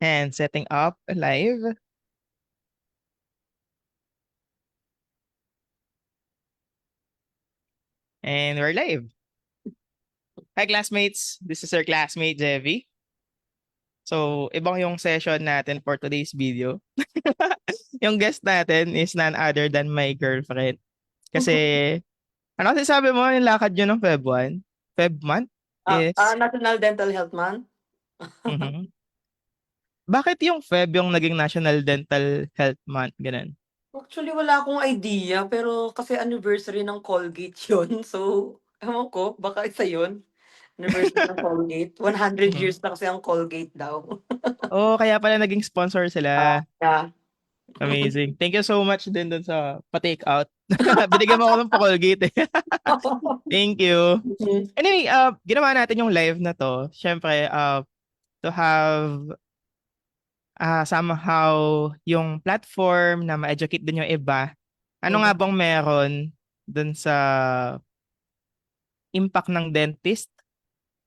And setting up live. And we're live. Hi classmates, this is our classmate Jevi. So, ibang yung session natin for today's video. Yung guest natin is none other than my girlfriend. Kasi, ano kasi sabi mo, yung lakad nyo ng Feb 1? Feb month is... National Dental Health Month. Mhm. Bakit yung Feb yung naging National Dental Health Month? Ganun. Actually, wala akong idea, pero kasi anniversary ng Colgate yun. So, ewan ko, baka isa yun. Anniversary ng Colgate. 100 Mhm. years na kasi ang Colgate daw. Oh, kaya pala naging sponsor sila. Yeah. Amazing. Thank you so much din dun sa pa-take out. Binigyan mo ako ng pa-Colgate eh. Thank you. Anyway, ginawa natin yung live na to. Siyempre, to have somehow yung platform na ma-educate din yung iba. Ano nga bang meron dun sa impact ng dentist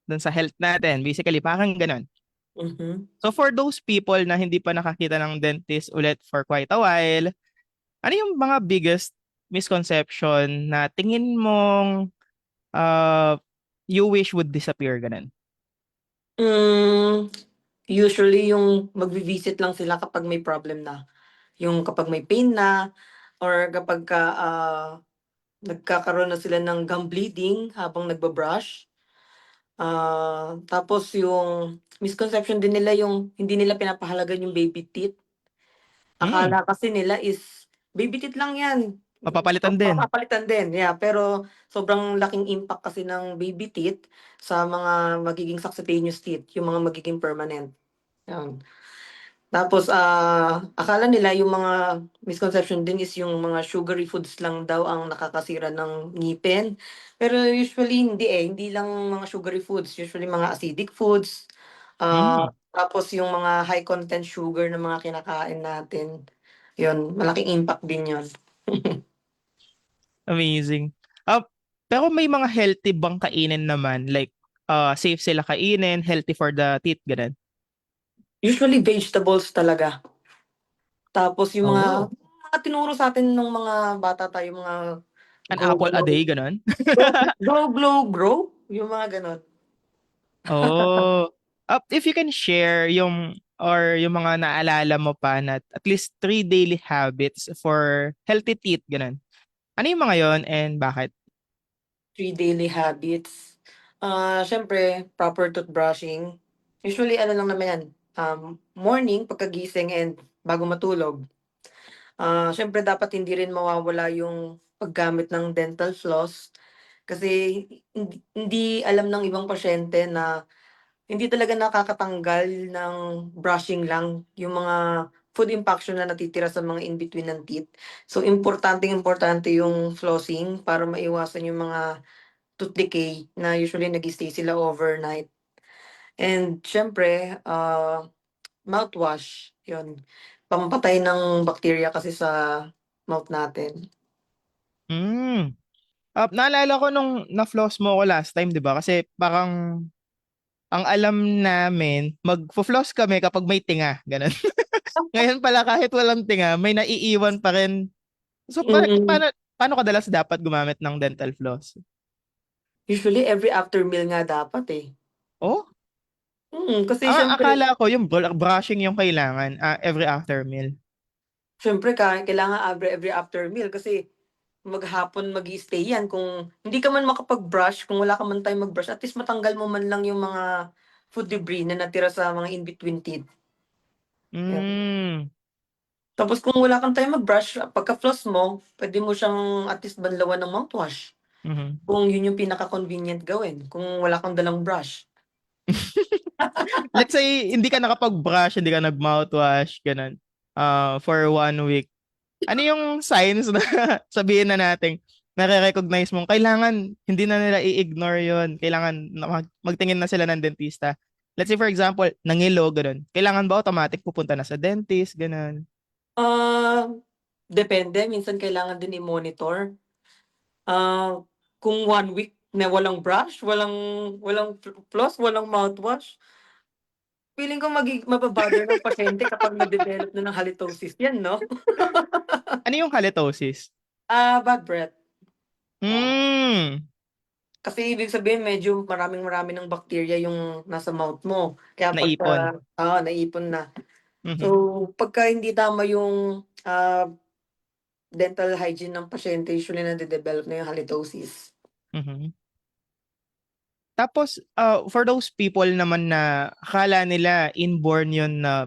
dun sa health natin? Basically, parang ganun. Mhm. So for those people na hindi pa nakakita ng dentist ulit for quite a while, ano yung mga biggest misconception na tingin mong uh, you wish would disappear, ganun? Mm, Usually yung magvi-visit lang sila kapag may problem na. Yung kapag may pain na or kapagka, nagkakaroon na sila ng gum bleeding habang nagba-brush. Tapos yung misconception din nila yung hindi nila pinapahalagan yung baby teeth. Hmm, Akala kasi nila is baby teeth lang 'yan, papapalitan din. papapalitan din, yeah. Pero sobrang laking impact kasi ng baby teeth sa mga magiging succedaneous teeth, yung mga magiging permanent, 'yan. Tapos, akala nila yung mga misconception din is yung mga sugary foods lang daw ang nakakasira ng ngipin. Pero usually hindi, eh, hindi lang mga sugary foods, usually mga acidic foods, Hmm, tapos yung mga high content sugar na mga kinakain natin, yun malaking impact din yun. amazing. Uh, pero may mga healthy bang kainin naman? Like, safe sila kainin, healthy for the teeth, ganun? Usually vegetables talaga. Tapos yung mga Oh. mga tinuro sa'tin nung mga bata tayo, mga An go, apple a glow, day, ganun? grow, yung mga gano'n. Oh. If you can share yung or yung mga naalala mo pa na at least 3 daily habits for healthy teeth, ganun. Ano yung mga yon and bakit? 3 daily habits. Siyempre proper toothbrushing. Usually ano lang naman 'yan, morning pagkagising and bago matulog. Siyempre dapat hindi rin mawawala yung paggamit ng dental floss kasi hindi alam ng ibang pasyente na hindi talaga nakakatanggal ng brushing lang yung mga food impaction na natitira sa mga in between ng teeth. So importanteng-importante yung flossing para maiwasan yung mga tooth decay na usually nag-stay sila overnight. And siyempre, mouthwash, yun. Pampatay ng bacteria kasi sa mouth natin. Hmm. Naalala ko nung na-floss mo ko last time, 'di ba? Kasi parang ang alam namin, magfo-floss kami kapag may tinga, ganun. Ngayon pala kahit walang tinga, may naiiwan pa rin. So Mm, paano kadalas dapat gumamit ng dental floss? Usually every after meal nga dapat, eh. Oh, Kasi siyempre akala ko yung brushing yung kailangan every after meal. siyempre kailangan every after meal kasi maghapon mag-i-stay 'yan kung hindi ka man makapag-brush, kung wala ka man time mag-brush, at least matanggal mo man lang yung mga food debris na natira sa mga in between teeth, 'yan. Hmm. Tapos kung wala kang time mag-brush, pagka-floss mo, puwede mo siyang at least banlawan ng mouthwash, Mhm. kung yun yung pinaka-convenient gawin, kung wala kang dalang brush. Let's say hindi ka nakapag-brush, hindi ka nag-mouthwash, ganun. For 1 week. Ano yung signs na sabihin na natin nare-recognize mong kailangan hindi na nila i-ignore yon, kailangan magtingin na sila ng dentista. Let's say for example, nangilo, ganun. Kailangan ba automatic pupunta na sa dentist, ganun? Ah, Depende, minsan kailangan din i-monitor. Ah, kung 1 week na walang brush, walang walang floss, walang mouthwash, feeling ko maba-bother ng pasyente kapag nade-develop na ng halitosis 'yan 'no? Ano yung halitosis? Bad breath, oo. Hmm, Kasi ibig sabihin medyo maraming-marami ng bacteria yung nasa mouth mo, kaya naipon. pagka oo, naipon na. So, Mhm, pagka hindi tama yung, dental hygiene ng pasyente usually nade-develop na yung halitosis. mhm. Tapos, for those people naman na akala nila inborn yun na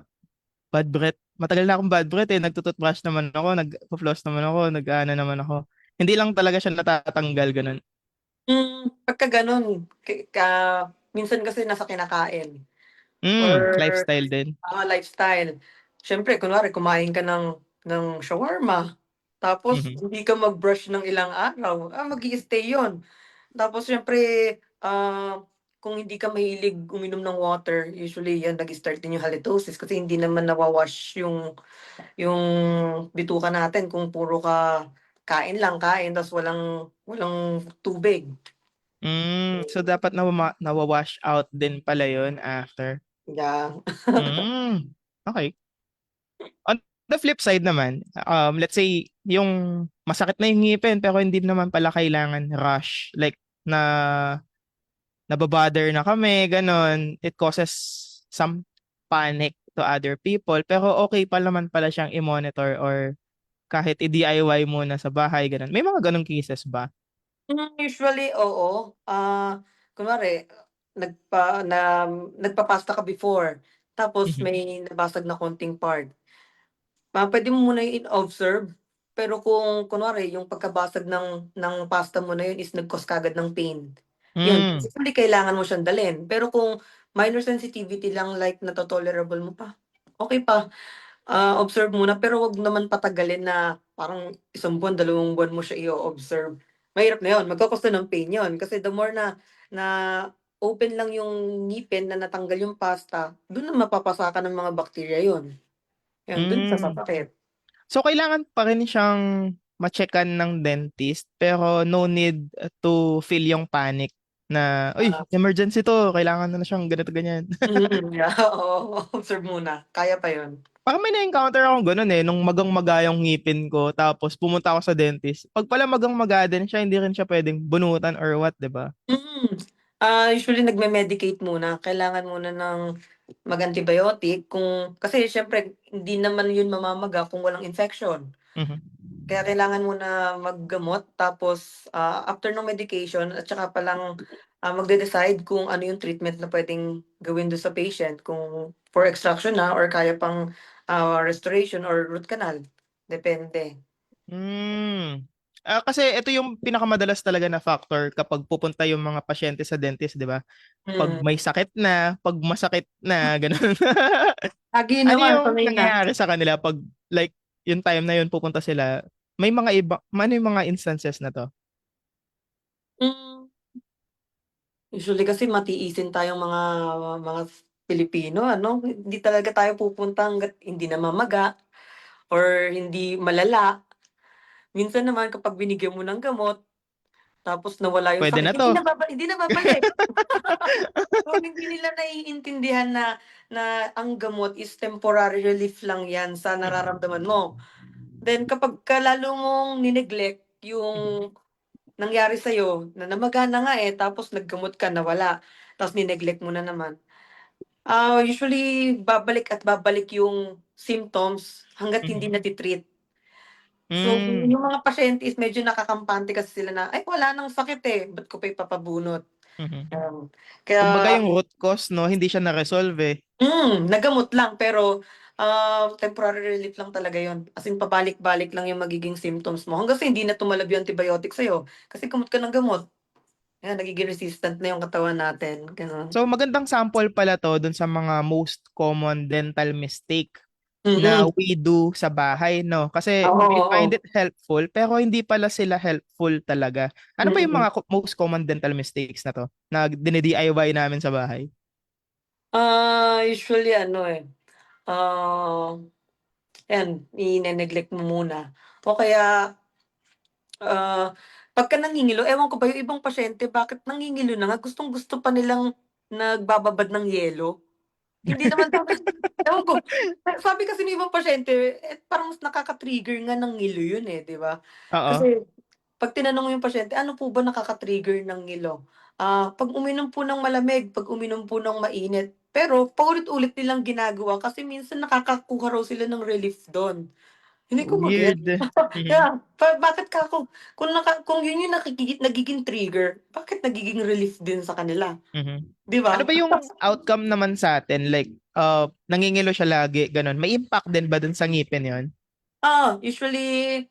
bad breath. Matagal na akong bad breath eh. Nagtututbrush naman ako, nagpo-floss naman ako, nag-ano naman ako. Hindi lang talaga siya natatanggal, ganun. Pagka gano'n minsan kasi nasa kinakain or Lifestyle din. lifestyle. Siyempre kunwari kumain ka ng shawarma, tapos Mhm. hindi ka mag-brush ng ilang araw, mag-i-stay 'yun. Tapos siyempre, kung hindi ka mahilig uminom ng water, usually 'yan nag-start din yung halitosis kasi hindi naman nawa-wash yung bituka natin kung puro ka kain lang kain ta's walang walang tubig. So dapat nawa-wash out din pala yun after. Yeah. Hmm, okay. On the flip side naman, let's say yung masakit na yung ngipin pero hindi naman pala kailangan rush. Like na nababother na kami, ganun. It causes some panic to other people. Pero okay pa naman pala siyang i-monitor or kahit i-DIY muna sa bahay, ganun. May mga ganung cases ba? Usually oo. Kunwari nagpa-pasta ka before, tapos Mhm. may nabasag na konting part. Puwede mo muna i-observe, pero kung kunwari yung pagkabasag ng pasta mo na yun is nag-cause kaagad ng pain, yun, Mm. possibly kailangan mo siyang dalhin. Pero kung minor sensitivity lang like nato-tolerable mo pa, okey pa. Observe muna pero wag naman patagalin na parang 1 buwan, 2 buwan mo siya i-o-observe. Mahirap na yun, magko-cause na ng pain yun kasi the more na open lang yung ngipin na natanggal yung pasta, dun na mapapasakan ng mga bakterya yun. Yun, dun siya Mm. sasakit. So kailangan pa rin siyang ma-checkan ng dentist pero no need to feel yung panic na, uy, Ah, emergency to, kailangan na siyang ganito ganyan. yeah, oo, observe muna, kaya pa yun. Parang may na-encounter akong ganun eh, nung magang-maga yung ngipin ko, tapos pumunta ako sa dentist. Pag pala magang-maga din siya, hindi rin siya pwedeng bunutan or what, di ba? Mm. Usually nagme-medicate muna, kailangan muna ng mag-antibiotic kasi siyempre hindi naman yun mamamaga kung walang infection. Mhm. Kaya kailangan muna maggamot tapos, after ng medication at saka pa lang, magde-decide kung ano yung treatment na puwedeng gawin dun sa patient, kung for extraction na or kaya pang, restoration or root canal, depende. Hmm. Kasi ito yung pinakamadalas talaga na factor kapag pupunta yung mga pasyente sa dentist, di ba? Pag Mm. may sakit na, pag masakit na, ganun. Lagi Ano naman, yung sanay na. nangyayari sa kanila pag like yung time na yun pupunta sila? May mga iba, ano yung mga instances na to? Hmm, usually kasi matiisin tayong mga Pilipino ano, hindi talaga tayo pupunta hangga't hindi namamaga or hindi malala. Minsan naman kapag binigyan mo ng gamot, tapos nawala yung Pwede sakit, na to. hindi na babalik. So, hindi nila naiintindihan na ang gamot is temporary relief lang 'yan sa Mhm. nararamdaman mo. Then kapagka lalo mong ni-neglect yung nangyari sa'yo na namaga na nga, eh, tapos naggamot ka nawala, tapos ni-neglect mo na naman. Usually babalik at babalik yung symptoms hangga't hindi Mhm. nati-treat. So, Hmm. yung mga pasyente is medyo nakakampante kasi sila na, "Ay wala ng sakit, eh, ba't ko pa ipapabunot?" Mhm. Kumbaga Kaya yung root cause, no, hindi siya na-resolve eh. nagamot lang pero, temporary relief lang talaga yun. As in pabalik-balik lang yung magiging symptoms mo hanggang sa hindi na tumalab yung antibiotic sa'yo. Kasi gamot ka ng gamot, ayan nagiging resistant na yung katawan natin, gano'n. So magandang sample pala to dun sa mga most common dental mistake na Mm, we do sa bahay, no? Kasi oo, we oo. find it helpful pero hindi pala sila helpful talaga. Ano ba yung Mm. mga most common dental mistakes na to na dini-DIY namin sa bahay? Usually ano, eh, ah, ayan ine-neglect mo muna o kaya, ah, pagka nangingilo ewan ko ba yung ibang pasyente bakit nangingilo na nga gustong-gusto pa nilang nagbababad ng yelo. Hindi naman sabi ewan ko, sabi kasi ng ibang pasyente, eh, parang mas nakaka-trigger nga ng ngilo yun, eh, 'di ba? Oo. Kasi 'pag tinanong mo yung pasyente, "Ano po ba nakaka-trigger ng ngilo?" 'Pag uminom po ng malamig, 'pag uminom po ng mainit. Pero paulit-ulit nilang ginagawa kasi minsan nakakakuha raw sila ng relief dun. Hindi ko ma-get. Weird. Mhm, Kaya bakit ka kung yun yung nagiging trigger, bakit nagiging relief din sa kanila, mhm. 'di Ano ba? ba yung outcome naman sa'tin like, nangingilo siya lagi gano'n, may impact din ba dun sa ngipin yun? Usually,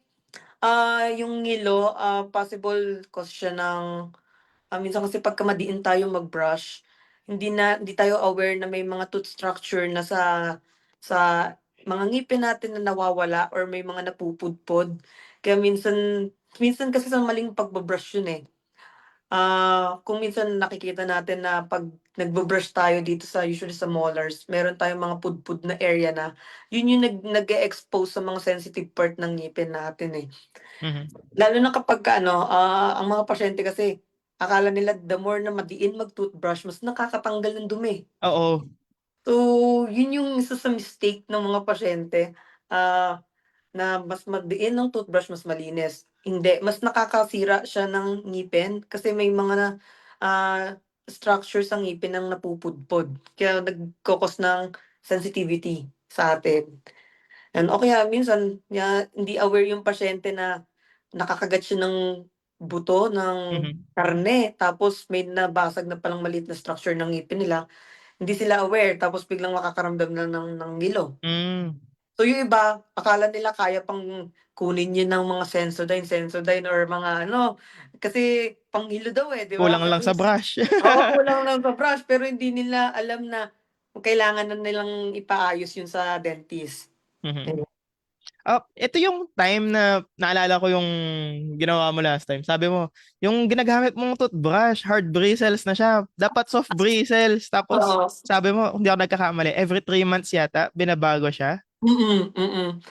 yung ngilo, possible cause siya ng, minsan kasi pagka madiin tayo mag-brush, hindi tayo aware na may mga tooth structure na sa mga ngipin natin na nawawala or may mga napupudpod. Kaya minsan minsan kasi sa maling pagba-brush yun, eh. Kung minsan nakikita natin na 'pag nagbu-brush tayo dito usually sa molars, meron tayong mga pudpud na area na yun yung nag-e-expose sa mga sensitive part ng ngipin natin, eh. Mhm. Lalo na kapagka ano, ang mga pasyente kasi akala nila the more na madiin mag-toothbrush mas nakakatanggal ng dumi. Oo. So, yun yung isa sa mistake ng mga pasyente, na mas magdiin ng toothbrush mas malinis. Hindi, mas nakakasira siya ng ngipin kasi may mga, structure sa ngipin ang napupudpod kaya ng sensitivity sa atin. O kaya minsan hindi aware yung pasyente na nakakagat siya ng buto, ng Mhm. karne, tapos may nabasag na palang maliit na structure ng ngipin nila, hindi sila aware tapos biglang makakaramdam na ng ngilo. Hmm. So yung iba, akala nila kaya pang kunin yun ng mga Sensodyne or mga ano, kasi panghilo daw, eh, 'di ba? Kulang lang sa brush. Oo, kulang lang sa brush pero hindi nila alam na kailangan na nilang ipaayos yun sa dentist. Mhm. Ito yung time na naalala ko yung ginawa mo last time. Sabi mo, yung ginagamit mong toothbrush, hard bristles na siya. Dapat soft bristles. Tapos, Oo, sabi mo, kung di ako nagkakamali, every 3 months yata, binabago siya. mm.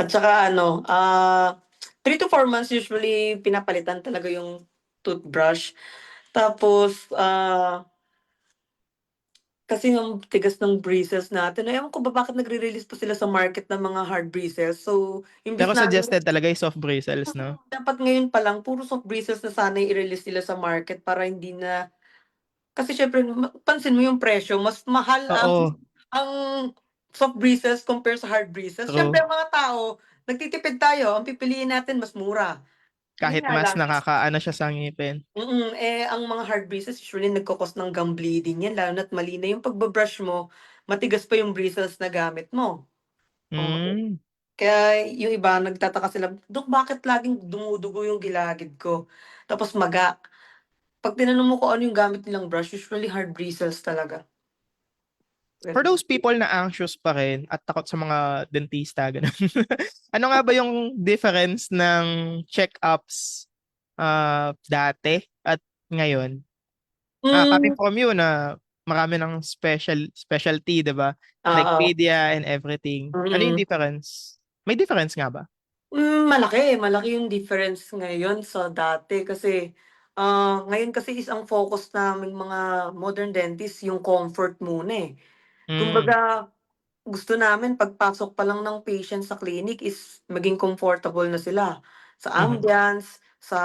At saka ano, 3 to 4 months usually pinapalitan talaga yung toothbrush. Tapos, kasi yung tigas ng braces natin, ewan ko ba bakit nagre-release pa sila sa market ng mga hard braces. So, imbes Pero na suggested talaga yung soft bristles, no? dapat ngayon pa lang puro soft braces na sana i-release nila sa market para hindi na kasi siyempre pansin mo yung presyo, mas mahal Oo, ang soft braces compare sa hard braces. Siyempre true. ang mga tao, nagtitipid tayo, ang pipiliin natin mas mura. Yun Kahit nga mas lang, nakakaano siya sa ngipin. ang mga hard braces usually nagko-cause ng gum bleeding yan lalo na't mali na yung pagba-brush mo, matigas pa yung bristles na gamit mo. Oo. Hmm. Kaya yung iba nagtataka sila, "Dok, bakit laging dumudugo yung gilagid ko?" Tapos maga. 'Pag tinanong mo kung ano yung gamit nilang brush, usually hard bristles talaga. For Gano'n. those people na anxious pa rin at takot sa mga dentista, gano'n. Ano nga ba yung difference ng check-ups dati at ngayon? Coming Hmm, from you na marami ng specialty, 'di ba? Like oo. pedia and everything. Ano yung Mm. difference? May difference nga ba? Malaki, malaki yung difference ngayon sa dati kasi, ngayon kasi is ang focus naming mga modern dentist yung comfort muna, eh. Hmm, Kumbaga gusto namin pagpasok pa lang ng patient sa clinic is maging comfortable na sila sa mhm, ambiance, sa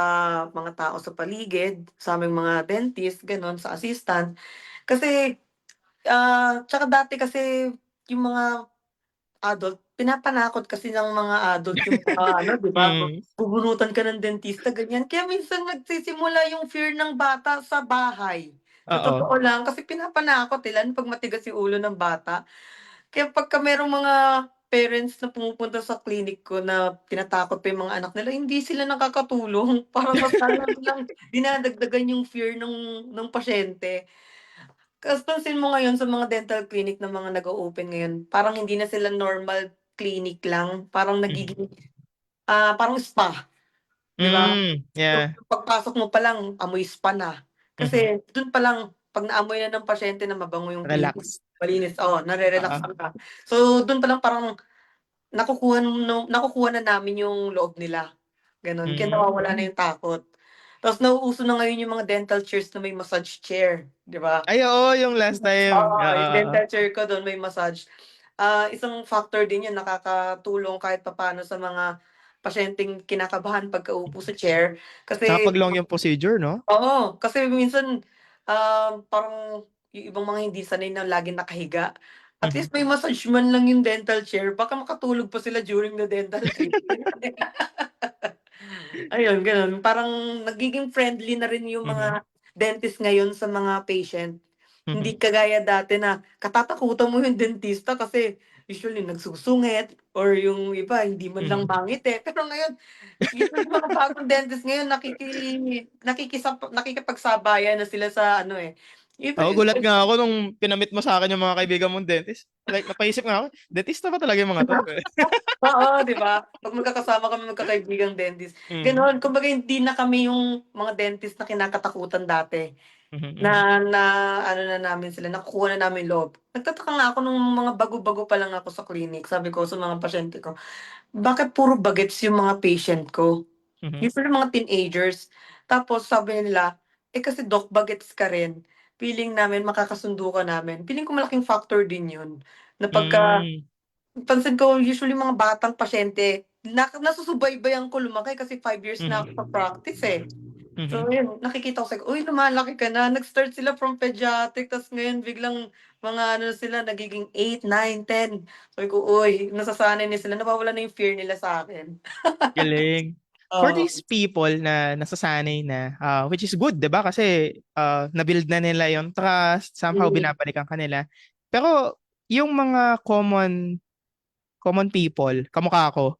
mga tao sa paligid, sa aming mga dentist, gano'n, sa assistant. Kasi, tsaka dati kasi yung mga adult, pinapanakot kasi ng mga adult yung mga ano, 'di ba, hmm, bubunutan ka ng dentista, ganyan. Kaya minsan nagsisimula yung fear ng bata sa bahay. Sa oo, totoo lang, kasi pinapanakot, eh, lalo 'pag matigas yung ulo ng bata. Kaya pagka merong mga parents na pumupunta sa clinic ko na tinatakot pa yung mga anak nila, hindi sila nakakatulong. Para mas lalo nilang dinadagdagan yung fear ng pasyente. Kasi pansin mo ngayon sa mga dental clinic na mga nag-o-open ngayon, parang hindi na sila normal clinic lang, parang mhm. nagiging, parang spa, 'di ba? Yung Yeah, pagpasok mo pa lang amoy spa na. mhm. Kasi dun pa lang 'pag naamoy na ng pasyente na mabango yung clinic, Relax. malinis, nare-relax Oo, ka. So dun pa lang parang nakukuha na namin yung loob nila, gano'n. Kaya hmm, nawawala na yung takot. Tapos nauuso na ngayon yung mga dental chairs na may massage chair, 'di ba? Ay, oo, yung last time. Oo, Oo, yung oo. dental chair ko do'n may massage. Isang factor din 'yun, nakakatulong kahit papaano sa mga pasyenteng kinakabahan pagkaupo sa chair. Tsaka Kasi pag long yung procedure, no? oo, kasi minsan, parang yung ibang mga hindi sanay na laging nakahiga, at Mhm. least may massage man lang yung dental chair, baka makatulog pa sila during the dental treatment. Ayun, gano'n. Parang nagiging friendly na rin yung Mhm. mga dentist ngayon sa mga patient. Mhm. Hindi kagaya dati na katatakutan mo yung dentista kasi usually nagsusungit or yung iba hindi man lang Mhm. mangiti. Pero ngayon, usually mga bagong dentist ngayon nakikipagsabayan na sila sa ano, eh, Oo, even gulat nga ako nung pinamit mo sa akin yung mga kaibigan mong dentist. Like, napaisip nga ako, dentista ba talaga yung mga 'to? oo, 'di ba? 'Pag magkakasama kami magkakaibigang dentist, Mhm. gano'n. Kumbaga hindi na kami yung mga dentist na kinakatakutan dati. Mhm, mhm. Na na ano na namin sila, nakukuha na namin loob. Nagtataka nga ako nung mga bago-bago pa lang ako sa clinic, sabi ko sa mga pasyente ko, "Bakit puro bagets yung mga patient ko?" Mhm. Usually mga teenagers. Tapos sabi nila, "Eh, kasi doc bagets ka rin." Feeling namin makakasundo ka namin. Feeling ko malaking factor din yun, na pagka Hmm. pansin ko usually mga batang pasyente, nasusubaybayan ko lumaki kasi 5 years na ako sa Mhm. practice, eh. So Mhm. yun, nakikita ko sabi ko, "Uy, lumalaki ka na." Nag-start sila from pediatric ta's ngayon biglang mga ano na sila nagiging 8, 9, 10. Sabi ko, "Uy, nasasanay na sila, nawawala na yung fear nila sa'kin." Galing. For Oo. these people na nasasanay na, which is good, 'di ba? Kasi na-build na nila yung trust, somehow Mm. binabalikan ka nila. Pero yung mga common people, kamukha ko,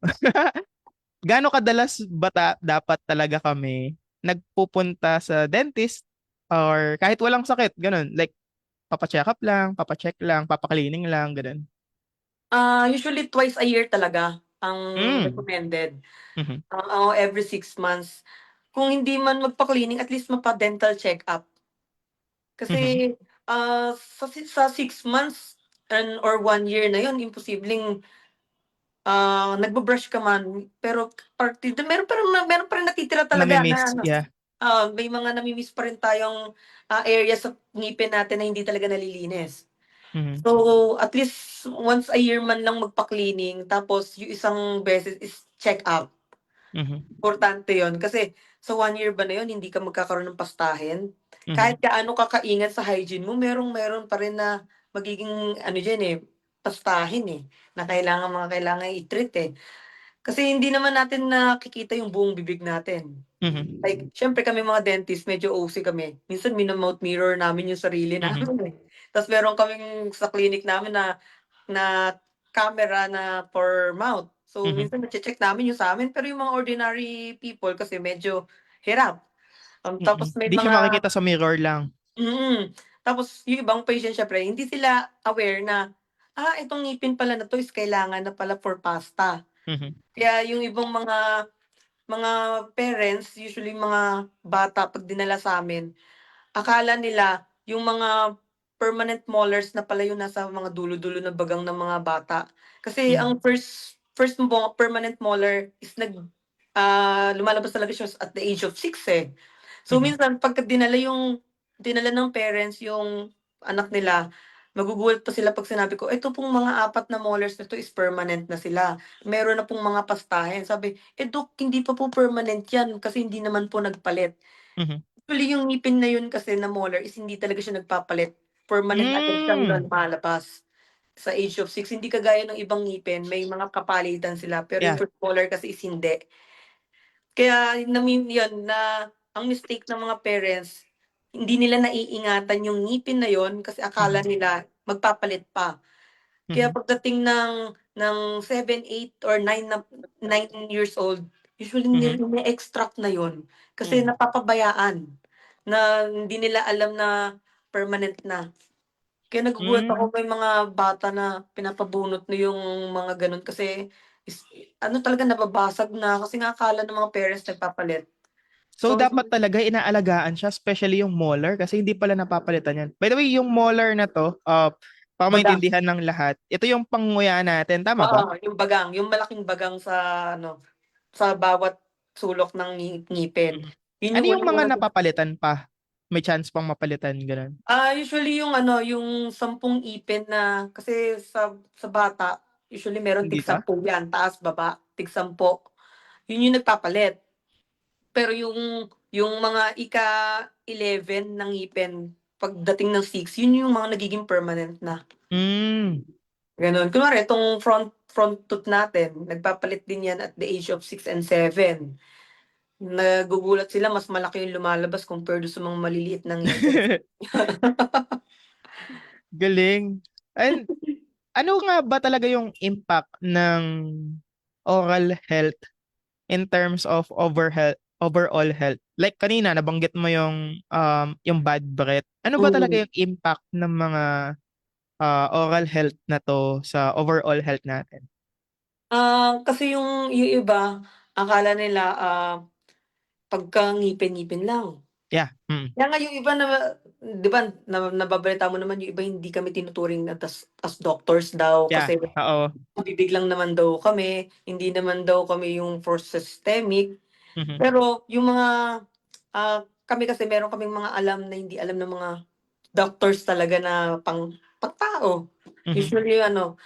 gaano kadalas ba dapat talaga kami nagpupunta sa dentist or kahit walang sakit, ganun. Like, papa-check up lang, papa-check lang, papa-cleaning lang, ganun. Usually twice a year talaga ang Hmm. recommended. Mhm. Every 6 months. Kung hindi man magpa-cleaning, at least mapa-dental check-up. Mhm. Kasi, sa 6 months or 1 year na yun imposibleng nagbu-brush ka man, pero partida meron pa rin natitira talaga na Nami-miss, ano, yeah. may mga nami-miss pa rin tayong, area sa ngipin natin na hindi talaga nalilinis. Mhm. So, at least once a year man lang magpa-cleaning tapos yung isang beses is check-up. Mhm. Importante yun kasi sa 1 year ba na yun hindi ka magkakaroon ng pastahin. Mhm. Kahit gaano ka kaingat sa hygiene mo meron pa rin na magiging ano diyan, eh, pastahin, eh, na kailangan i-treat, eh. Kasi hindi naman natin nakikita yung buong bibig natin. Mhm. Like siyempre kami mga dentist medyo OC kami. Minsan mino-mouth mirror namin yung sarili Mhm. namin, eh. Ta's meron kaming sa clinic namin na na camera na for mouth. So, Mhm. minsan nache-check namin yung sa'min, pero yung mga ordinary people kasi medyo hirap. Tapos may Di siya mga makikita sa mirror lang. tapos yung ibang patient siyempre hindi sila aware na, itong ngipin pala na 'to is kailangan na pala for pasta. Mhm. Kaya yung ibang mga parents, usually mga bata 'pag dinala sa'min, akala nila yung mga permanent molars na pala yung nasa mga dulo-dulo ng bagang ng mga bata. Kasi Mhm. ang first permanent molar is lumalabas talaga siya at the age of 6, eh. So, Mhm. minsan pagka dinala ng parents yung anak nila, magugulat pa sila 'pag sinabi ko, "Ito pong mga 4 na molars na 'to is permanent na sila. Meron na pong mga pastahin." Sabi, "Eh, Doc hindi pa po permanent 'yan kasi hindi naman po nagpalit." Mhm. Actually, yung ngipin na yun kasi na molar is hindi talaga siya nagpapalit. Permanent agad siyang Hmm. lumalabas sa age of 6. Hindi kagaya ng ibang ngipin, may mga kapalitan sila, pero yung Yeah. first molar kasi is hindi. Kaya yun na ang mistake ng mga parents, hindi nila naiingatan yung ngipin na yun kasi akala Mhm. nila magpapalit pa. Kaya Mhm. pagdating ng 7, 8 or 9 years old, usually Mhm. nire-extract na yun kasi Mhm. napapabayaan na hindi nila alam na permanent na. Kaya nagugulat ako Hmm. may mga bata na pinapabunot na yung mga gano'n kasi is ano talaga nababasag na kasi nga akala ng mga parents nagpapalit. So, So, dapat talaga inaalagaan siya, especially yung molar, kasi hindi pala napapalitan yan. By the way, yung molar na to, para bagang, maintindihan ng lahat, ito yung panguya natin, tama oo, ba? yung bagang, yung malaking bagang sa ano, sa bawat sulok ng ngipin. Yun Ano yung yung mga unang-una. napapalitan pa? May chance pang mapalitan, gano'n? Usually yung ano, yung 10 ipin na kasi sa bata, usually meron tig Dito? 10 yan, taas, baba, tig 10. Yun yung nagpapalit. Pero yung mga ika-11 ng ngipin, pagdating ng 6, yun yung mga nagiging permanent na. Hmm. Gano'n. Kunwari itong front tooth natin, nagpapalit din yan at the age of 6 and 7. Nagugulat sila mas malaki yung lumalabas compared sa mga maliliit na ngipin. Galing. And ano nga ba talaga yung impact ng oral health in terms of overall health? Like kanina nabanggit mo yung bad breath. Ano ba talaga Mm. yung impact ng mga oral health na to sa overall health natin? Kasi yung iba akala nila, pagka ngipin-ngipin lang. Yeah. Mm. Kaya nga yung iba na 'di ba nababalita mo naman yung iba hindi kami tinuturing as doctors daw Yeah. kasi Oo. bibig lang naman daw kami, hindi naman daw kami yung for systemic. Mhm. Pero yung mga, kami kasi meron kaming mga alam na hindi alam ng mga doctors talaga na pangtao. Mhm. Usually ano,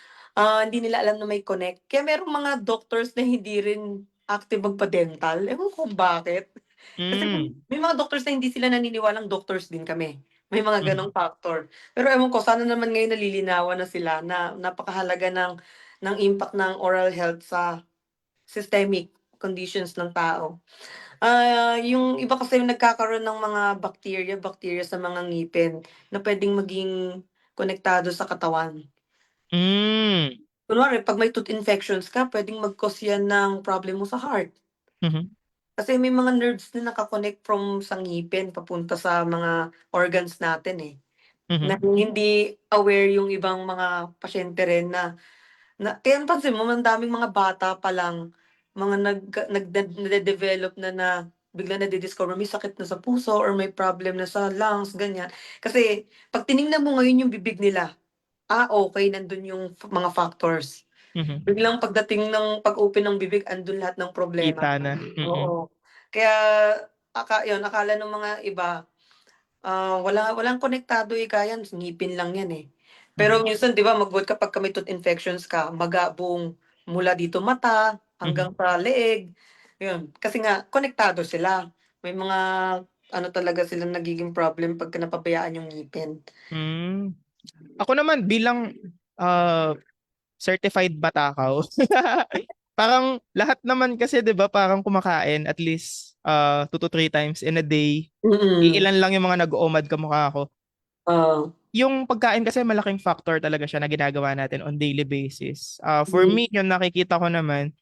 hindi nila alam na may connect. Kaya merong mga doctors na hindi rin active magpa-dental, ewan ko kung bakit. Kasi Mm. may mga doctors na hindi sila naniniwalang doctors din kami. May mga Mhm. gano'ng factor. Pero ewan ko, sana naman ngayon nalilinawan na sila na napakahalaga ng impact ng oral health sa systemic conditions ng tao. Yung iba kasi nagkakaroon ng mga bacteria sa mga ngipin na puwedeng maging konektado sa katawan. Mm. Kunwari 'pag may tooth infections ka puwedeng mag-cause yan ng problem mo sa heart. Mhm. Kasi may mga nerves na naka-connect from sa ngipin papunta sa mga organs natin, eh, na Mhm. hindi aware yung ibang mga pasyente rin kaya pansin mo ang daming mga bata pa lang, mga nade-develop na biglang nadi-discover may sakit na sa puso or may problem na sa lungs, ganyan. Kasi 'pag tiningnan mo ngayon yung bibig nila, okey nandun yung mga factors. Mhm. Biglang pagdating ng pag-open ng bibig andun lahat ng problema. Kita na. Mm. Oo. Kaya yun akala nung mga iba, walang konektado, yan ngipin lang yan, eh. Pero Mhm. minsan 'di ba mabuhat kapagka may tooth infections ka buong mula dito mata Mhm. hanggang sa leeg, yun. Kasi nga konektado sila. May mga ano talaga silang nagiging problem pagka napabayaan yung ngipin. Hmm. Ako naman bilang ah, certified batakaw. Parang lahat naman kasi 'di ba parang kumakain at least 2 to 3 times in a day. Mm. Iilan lang yung mga nag-OMAD kamukha ko. Oo. Yung pagkain kasi malaking factor talaga siya na ginagawa natin on daily basis. For Hmm. me, yung nakikita ko naman,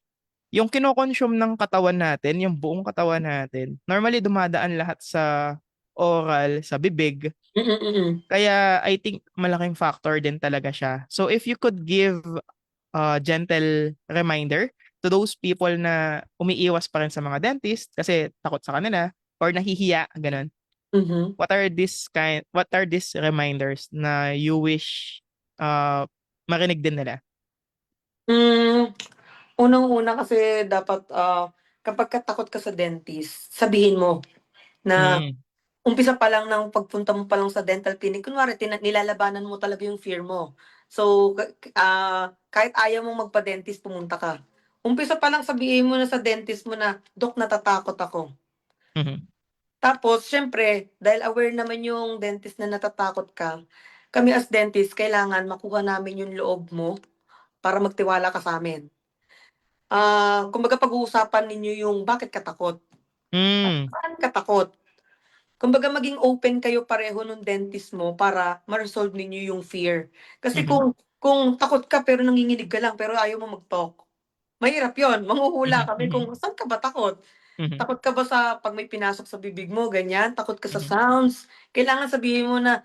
yung kino-consume ng katawan natin, yung buong katawan natin, normally dumadaan lahat sa oral, sa bibig. Mm, mm. Kaya I think malaking factor din talaga siya. So if you could give a gentle reminder to those people na umiiwas pa rin sa mga dentist kasi takot sa kanila or nahihiya, ganun. Mhm. What are these reminders na you wish uh, marinig din nila? Hmm, unang-una kasi dapat, kapagka takot ka sa dentist, sabihin mo na Mm. umpisa pa lang ng pagpunta mo pa lang sa dental clinic kunwari nilalabanan mo talaga yung fear mo. So, kahit ayaw mong magpa-dentist pumunta ka. Umpisa pa lang sabihin mo na sa dentist mo na, "Dok, natatakot ako." Mhm. Tapos siyempre dahil aware naman yung dentist na natatakot ka, kami as dentist kailangan makuha namin yung loob mo para magtiwala ka sa'min. Kumbaga pag-uusapan ninyo yung bakit ka takot at Hmm. saan ka takot. Kumbaga maging open kayo pareho nung dentist mo para ma-resolve ninyo yung fear. Kasi Mhm. kung takot ka pero nanginginig ka lang pero ayaw mo mag-talk, mahirap yun, manghuhula Mhm. kami Mhm. kung saan ka ba takot? Mhm. Takot ka ba sa 'pag may pinasok sa bibig mo ganyan, takot ka sa Mhm. sounds? Kailangan sabihin mo na,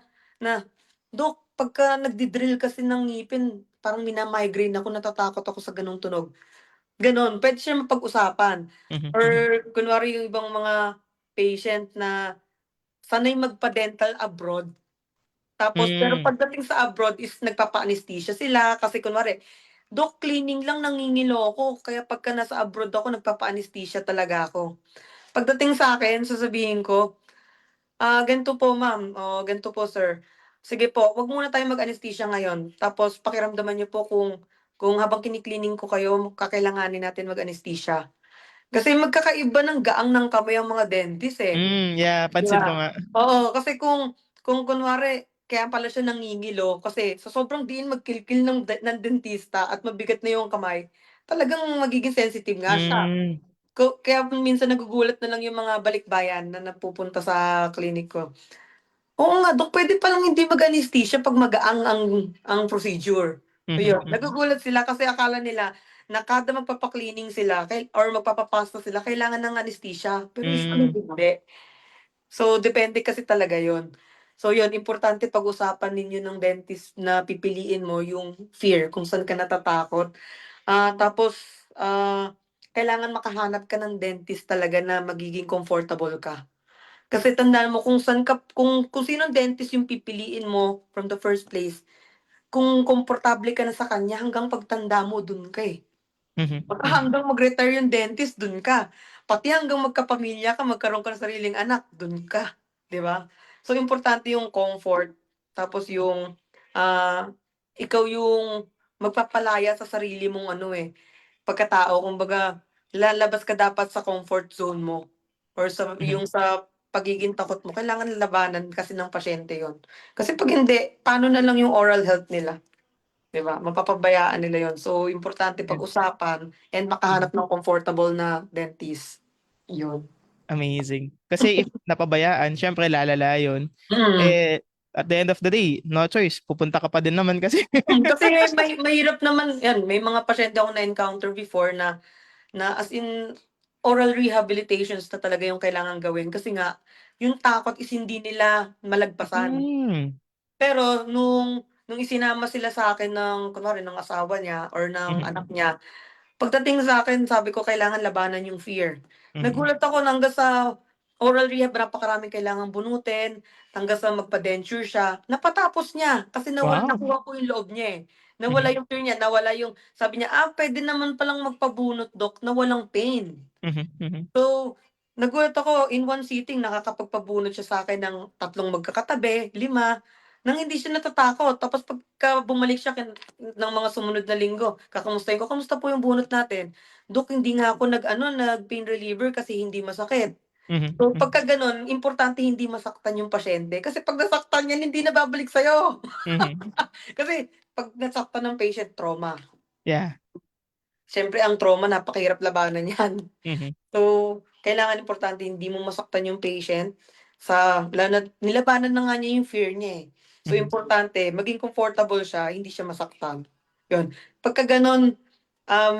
"Dok, pagka nagdi-drill kasi ng ngipin parang mina-migraine ako, natatakot ako sa gano'ng tunog." Gano'n, puwede siyang mapag-usapan Mhm. or Mhm. kunwari yung ibang mga patient na sanay magpa-dental abroad, tapos pero Hmm. pagdating sa abroad is nagpapa-anesthesia sila kasi kunwari, "Dok, cleaning lang nangingilo ako kaya pagka nasa abroad ako nagpapa-anesthesia talaga ako." Pagdating sa akin, sasabihin ko, ganito po ma'am, o ganito po sir. Sige po, wag muna tayong mag-anesthesia ngayon. Tapos pakiramdaman niyo po kung habang kini-cleaning ko kayo, kakailanganin natin mag-anesthesia. Kasi magkakaiba ng gaang ng kamay ang mga dentist eh. Yeah, 'Di pansin ko ba? nga. Oo, kasi kung kunwari kaya pala siya nangingilo kasi sa sobrang diin magkilkil ng dentista at mabigat na yung kamay, talagang magiging sensitive nga siya. Hmm, Kaya minsan nagugulat na lang yung mga balikbayan na napupunta sa klinik ko. Oo nga dok, puwede palang hindi mag-anesthesia 'pag magaang ang procedure. mhm, Ayun, mhm, nagugulat sila kasi akala nila na kada magpapa-cleaning sila or magpapapasta sila kailangan ng anesthesia, pero usually hmm, hindi. So, depende kasi talaga yon. So, yun, importante pag-usapan ninyo ng dentist na pipiliin mo yung fear, kung saan ka natatakot. Tapos, kailangan makahanap ka ng dentist talaga na magiging comfortable ka. Kasi tandaan mo kung sinong dentist yung pipiliin mo from the first place, kung komportable ka na sa kanya hanggang pagtanda mo dun ka eh. mhm, Baka mhm, hanggang mag-retire yung dentist, dun ka. Pati hanggang magkapamilya ka, magkaroon ka ng sariling anak, dun ka, 'di ba? So, importante yung comfort, tapos yung, ikaw yung magpapalaya sa sarili mong ano, eh, pagkatao. Kumbaga, lalabas ka dapat sa comfort zone mo or mhm, sa pagiging takot mo, kailangan labanan kasi ng pasyente yon. Kasi 'pag hindi, paano na lang yung oral health nila? 'Di ba, mapapabayaan nila yon. So, importante yeah, pag-usapan and mhm. makahanap ng comfortable na dentist, 'yun. Amazing. Kasi if napabayaan, syempre lalala yun. Mm. Eh, at the end of the day, no choice. Pupunta ka pa din naman kasi. Kasi mahirap naman 'yan, may mga pasyente akong na-encounter before na as in oral rehabilitations na talaga yung kailangang gawin kasi nga yung takot is hindi nila malagpasan. Hmm. Pero nung isinama sila sa'kin ng kunwari ng asawa niya or ng Mhm, anak niya, pagdating sa'kin sabi ko kailangan labanan yung fear. mhm. Nagulat ako na hanggang sa oral rehab napakaraming kailangang bunutin, hanggang sa magpa-denture siya, napatapos niya kasi Wow. nakuha ko yung loob niya, eh. Nawala Mhm, yung fear niya, nawala yung sabi niya, "Puwede naman palang magpabunot doc na walang pain." mhm, mhm, So, nagulat ako in one sitting nakakapagpabunot siya sa'kin ng 3 magkakatabi, 5, nang hindi siya natatakot. Tapos pagka bumalik siya ng mga sumunod na linggo, kakamustahin ko, "Kamusta po yung bunot natin?" "Dok, hindi nga ako nag-ano, nag-pain reliever kasi hindi masakit." mhm, So, mhm, pagka gano'n, importante hindi masaktan yung pasyente kasi 'pag nasaktan yan hindi na babalik sa'yo. mhm. Kasi 'pag nasaktan ng patient, trauma. Yeah. Siyempre ang trauma napakahirap labanan yan. Mhm, So, kailangan importante hindi mo masaktan yung patient lalo na't nilabanan na nga niya yung fear niya, eh. So, mhm, importante maging comfortable siya, hindi siya masaktan, yun. Pagka gano'n,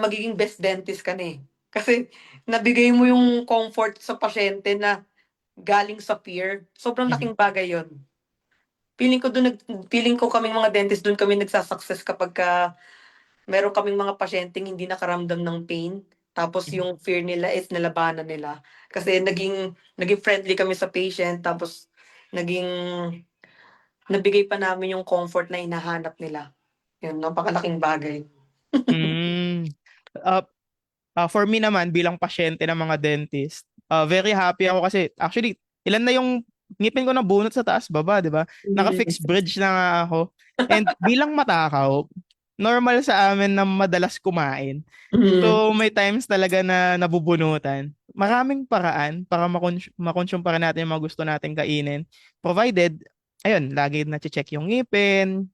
magiging best dentist ka na, eh. Kasi nabigay mo yung comfort sa pasyente na galing sa fear, sobrang mhm, laking bagay yun. Feeling ko kaming mga dentist dun kami nagsa-success kapagka meron kaming mga pasyenteng hindi nakaramdam ng pain, tapos mhm. yung fear nila is nalabanan nila. Kasi naging friendly kami sa patient tapos naging nabigay pa namin yung comfort na hinahanap nila. Yun, napakalaking bagay. Hmm. Uh, for me naman bilang pasyente ng mga dentist, very happy ako kasi actually ilan na yung ngipin ko na bunot sa taas baba, 'di ba? Mm. Naka-fixed bridge na nga ako. And bilang matakaw, normal sa amin na madalas kumain. Mm. So may times talaga na nabubunutan. Maraming paraan para makonsume pa rin natin yung mga gusto nating kainin. Provided, ayun, lagi na-check yung ngipin,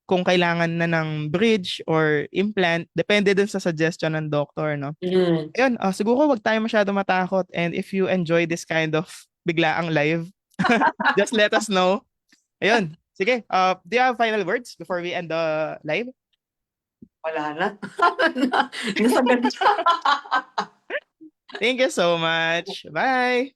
kung kailangan na ng bridge or implant, depende dun sa suggestion ng doctor, no? Mm. Ayun, siguro wag tayo masyado matakot and if you enjoy this kind of biglaang live, just let us know. Ayun, sige, do you have final words before we end the live? Wala na. Nasagad siya. Thank you so much. Bye!